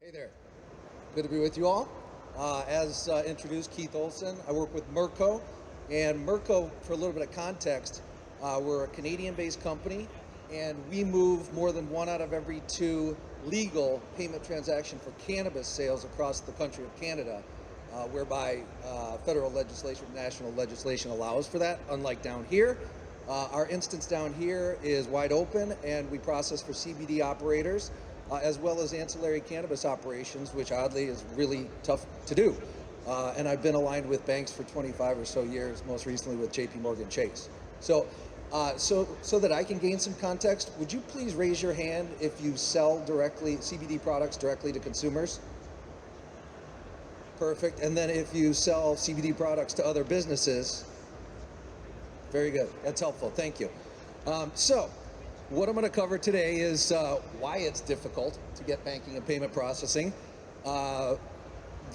Hey there, good to be with you all. As introduced, Keith Olson. I work with Merco, and Merco, for a little bit of context, we're a Canadian-based company, and we move more than 1 out of every 2 legal payment transaction for cannabis sales across the country of Canada, whereby federal legislation, national legislation allows for that, unlike down here. Our instance down here is wide open, and we process for CBD operators, as well as ancillary cannabis operations, which oddly is really tough to do. And I've been aligned with banks for 25 or so years, most recently with JP Morgan Chase. So that I can gain some context, would you please raise your hand if you sell directly CBD products directly to consumers? Perfect. And then if you sell CBD products to other businesses? Very good. That's helpful. Thank you. What I'm going to cover today is why it's difficult to get banking and payment processing,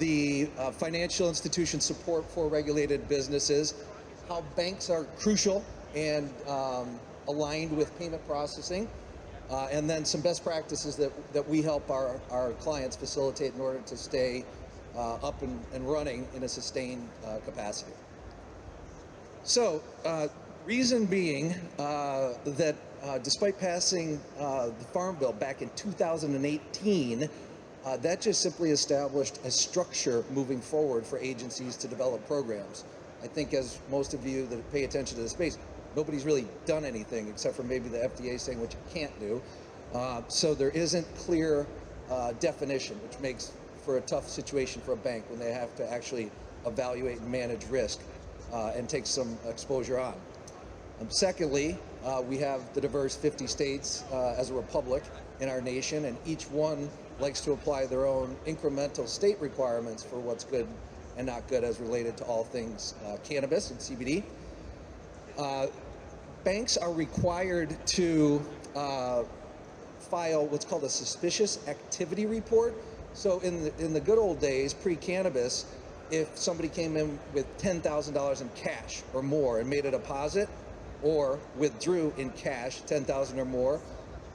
the financial institution support for regulated businesses, how banks are crucial and aligned with payment processing, and then some best practices that we help our clients facilitate in order to stay up and running in a sustained capacity. So, reason being that despite passing the Farm Bill back in 2018, that just simply established a structure moving forward for agencies to develop programs. I think, as most of you that pay attention to the space, nobody's really done anything except for maybe the FDA saying what you can't do. So there isn't clear definition, which makes for a tough situation for a bank when they have to actually evaluate and manage risk and take some exposure on. Secondly, we have the diverse 50 states as a republic in our nation, and each one likes to apply their own incremental state requirements for what's good and not good as related to all things cannabis and CBD. Banks are required to file what's called a suspicious activity report. So in the good old days, pre-cannabis, if somebody came in with $10,000 in cash or more and made a deposit, or withdrew in cash $10,000 or more,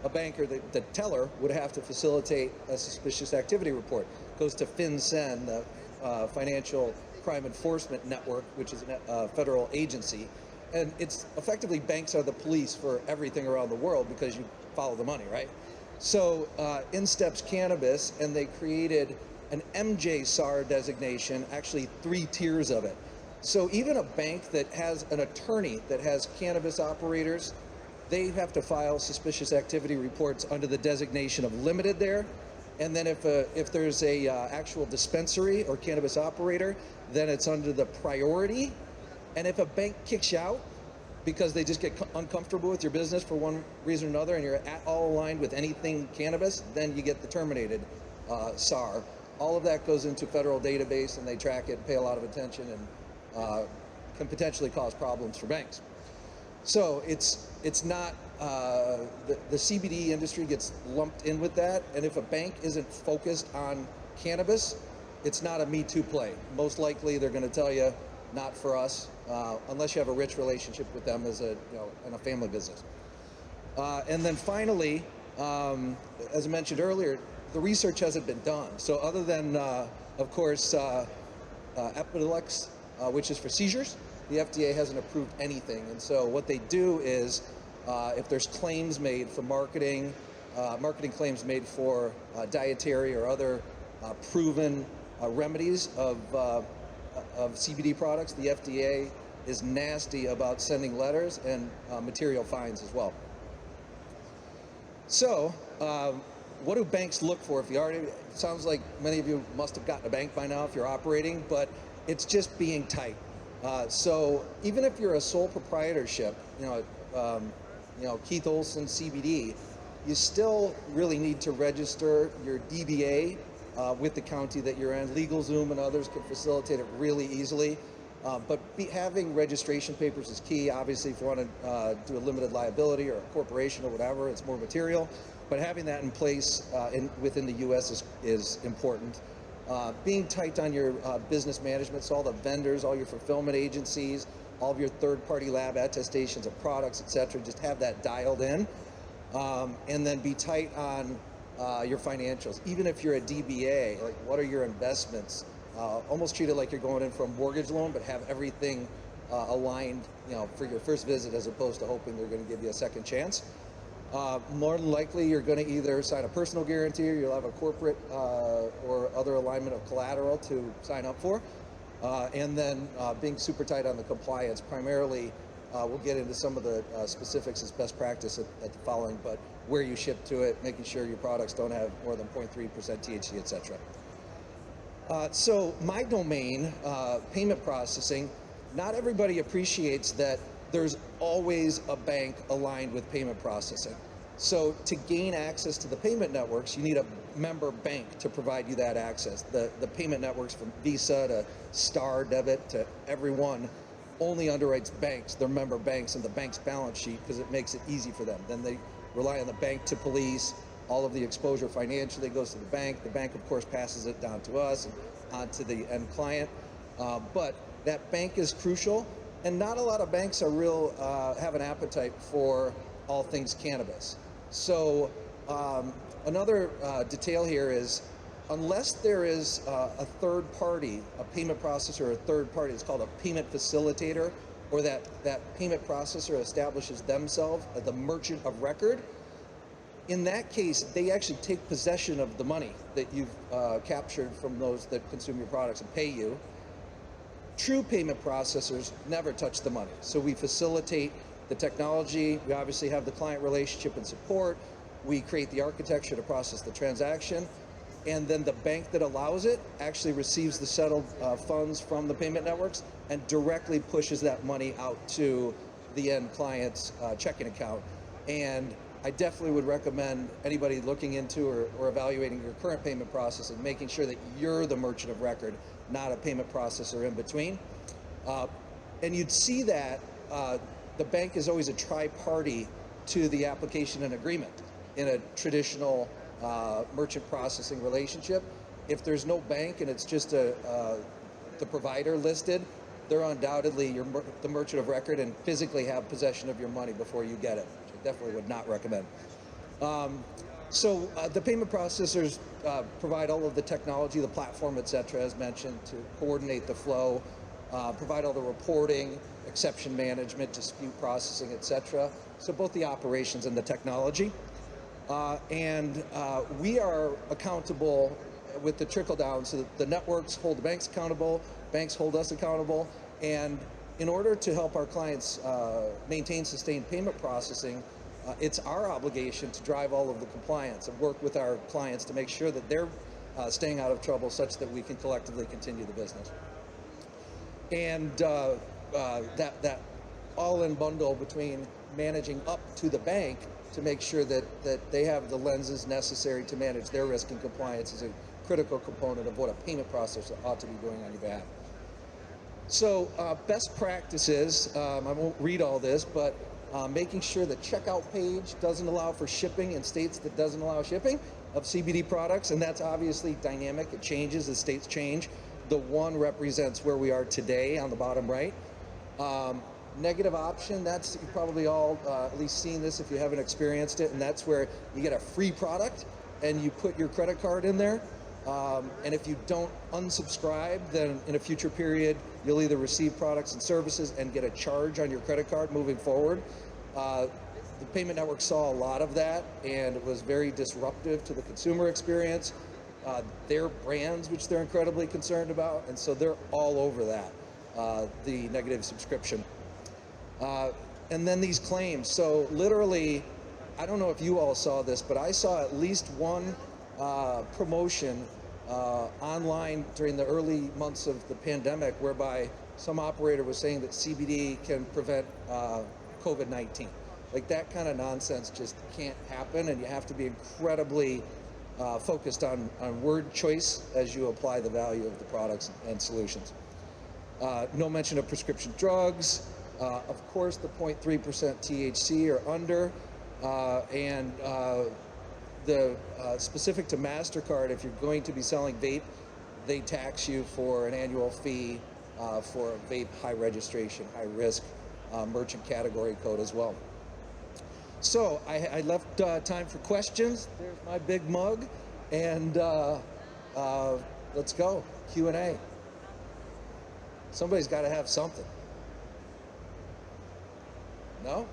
a banker, the teller, would have to facilitate a suspicious activity report. It goes to FinCEN, the Financial Crime Enforcement Network, which is a federal agency. And it's effectively, banks are the police for everything around the world because you follow the money, right? So in steps cannabis, and they created an MJ-SAR designation, actually 3 tiers of it. So even a bank that has an attorney that has cannabis operators, they have to file suspicious activity reports under the designation of limited there. And then if there's a actual dispensary or cannabis operator, then it's under the priority. And if a bank kicks you out because they just get uncomfortable with your business for one reason or another, and you're at all aligned with anything cannabis, then you get the terminated SAR. All of that goes into federal database, and they track it, pay a lot of attention, and can potentially cause problems for banks. So it's not, the CBD industry gets lumped in with that, and if a bank isn't focused on cannabis, it's not a Me Too play. Most likely they're going to tell you, not for us, unless you have a rich relationship with them as in a family business. And then finally, as I mentioned earlier, the research hasn't been done. So other than, of course, Epidiolex, which is for seizures, the FDA hasn't approved anything. And so what they do is, if there's claims made for marketing claims made for dietary or other proven remedies of CBD products, the FDA is nasty about sending letters and material fines as well. So what do banks look for? If you already, it sounds like many of you must have gotten a bank by now if you're operating, but it's just being tight. So even if you're a sole proprietorship, Keith Olson CBD, you still really need to register your DBA with the county that you're in. LegalZoom and others can facilitate it really easily. But having registration papers is key. Obviously, if you want to do a limited liability or a corporation or whatever, it's more material. But having that in place within the U.S. is important. Being tight on your business management, so all the vendors, all your fulfillment agencies, all of your third-party lab attestations of products, et cetera, just have that dialed in. And then be tight on your financials. Even if you're a DBA, like what are your investments? Almost treat it like you're going in for a mortgage loan, but have everything aligned, for your first visit, as opposed to hoping they're going to give you a second chance. More than likely, you're going to either sign a personal guarantee, or you'll have a corporate or other alignment of collateral to sign up for. And then being super tight on the compliance. Primarily, we'll get into some of the specifics as best practice at the following, but where you ship to it, making sure your products don't have more than 0.3% THC, etc. So my domain, payment processing, not everybody appreciates that there's always a bank aligned with payment processing. So to gain access to the payment networks, you need a member bank to provide you that access. The payment networks, from Visa to Star Debit to everyone, only underwrites banks, their member banks, and the bank's balance sheet, because it makes it easy for them. Then they rely on the bank to police all of the exposure financially. Goes to the bank. The bank, of course, passes it down to us and on to the end client. But that bank is crucial, and not a lot of banks are have an appetite for all things cannabis. So another detail here is, unless there is a third party, a payment processor, or a third party, it's called a payment facilitator, or that payment processor establishes themselves as the merchant of record. In that case, they actually take possession of the money that you've captured from those that consume your products and pay you. True payment processors never touch the money. So we facilitate the technology. We obviously have the client relationship and support. We create the architecture to process the transaction. And then the bank that allows it actually receives the settled funds from the payment networks and directly pushes that money out to the end client's checking account. And I definitely would recommend anybody looking into or evaluating your current payment processing, making sure that you're the merchant of record, not a payment processor in between. And you'd see that the bank is always a tri-party to the application and agreement in a traditional merchant processing relationship. If there's no bank and it's just the provider listed, they're undoubtedly the merchant of record and physically have possession of your money before you get it, which I definitely would not recommend. So the payment processors provide all of the technology, the platform, et cetera, as mentioned, to coordinate the flow, provide all the reporting, exception management, dispute processing, et cetera. So both the operations and the technology. And we are accountable with the trickle down, so that the networks hold the banks accountable, banks hold us accountable, and in order to help our clients maintain sustained payment processing, it's our obligation to drive all of the compliance and work with our clients to make sure that they're staying out of trouble, such that we can collectively continue the business. And that all-in bundle between managing up to the bank to make sure that they have the lenses necessary to manage their risk and compliance is a critical component of what a payment processor ought to be doing on your behalf. So best practices, I won't read all this, but making sure the checkout page doesn't allow for shipping in states that doesn't allow shipping of CBD products, and that's obviously dynamic. It changes as states change. The one represents where we are today on the bottom right. Negative option, that's, you've probably all at least seen this if you haven't experienced it, and that's where you get a free product and you put your credit card in there. And if you don't unsubscribe, then in a future period, you'll either receive products and services and get a charge on your credit card moving forward. The payment network saw a lot of that, and it was very disruptive to the consumer experience, their brands, which they're incredibly concerned about, and so they're all over that, the negative subscription. And then these claims. So literally, I don't know if you all saw this, but I saw at least one promotion online during the early months of the pandemic, whereby some operator was saying that CBD can prevent COVID-19. Like, that kind of nonsense just can't happen, and you have to be incredibly focused on word choice as you apply the value of the products and solutions. No mention of prescription drugs. Of course, the 0.3% THC or under, and specific to MasterCard, if you're going to be selling vape, they tax you for an annual fee for a vape high registration, high risk merchant category code as well. So I left time for questions. There's my big mug, and let's go, Q&A. Somebody's got to have something. No?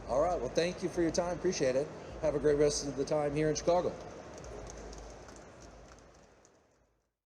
All right, well, thank you for your time. Appreciate it. Have a great rest of the time here in Chicago.